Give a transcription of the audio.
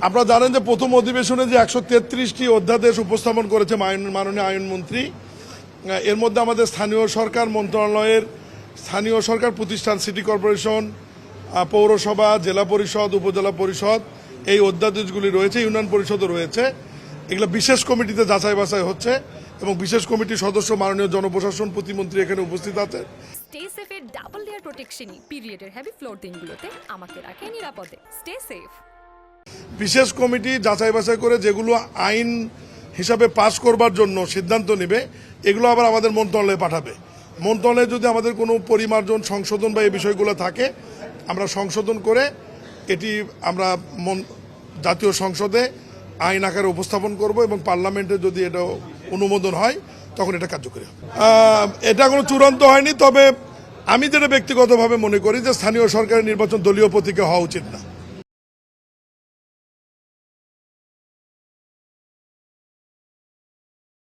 আপনারা জানেন যে প্রথম অধিবেশনে যে 133টি অধ্যাদেশ উপস্থাপন করেছে মাননীয় আইনমন্ত্রী, এর মধ্যে আমাদের স্থানীয় সরকার মন্ত্রণালয়ের স্থানীয় সরকার প্রতিষ্ঠান, সিটি কর্পোরেশন, পৌরসভা, জেলা পরিষদ, উপজেলা পরিষদ, এই অধ্যাদেশগুলি রয়েছে, ইউনিয়ন পরিষদও রয়েছে। এগুলো বিশেষ কমিটিতে যাচাই বাছাই হচ্ছে এবং বিশেষ কমিটির সদস্য মাননীয় জনপ্রশাসন প্রতিমন্ত্রী এখানে উপস্থিত আছে। স্টে সেফের ডাবল লেয়ার প্রোটেকশনই পিরিয়ডের হেভি ফ্লোর দিনগুলোতে আমাকে রাখে নিরাপদে। Stay safe. বিশেষ কমিটি যাচাই বাছাই করে যেগুলো আইন হিসাবে পাশ করবার জন্য সিদ্ধান্ত নেবে, এগুলো আবার আমাদের মন্ত্রণালয়ে পাঠাবে। মন্ত্রণালয়ে যদি আমাদের কোনো পরিমার্জন, সংশোধন বা এই বিষয়গুলো থাকে, আমরা সংশোধন করে এটি আমরা জাতীয় সংসদে আইন আকারে উপস্থাপন করব এবং পার্লামেন্টে যদি এটা অনুমোদন হয় তখন এটা কার্যকরী হবে। এটা কোনো চূড়ান্ত হয়নি, তবে আমি যেটা ব্যক্তিগতভাবে মনে করি যে স্থানীয় সরকারের নির্বাচন দলীয় প্রতীকে হওয়া উচিত না।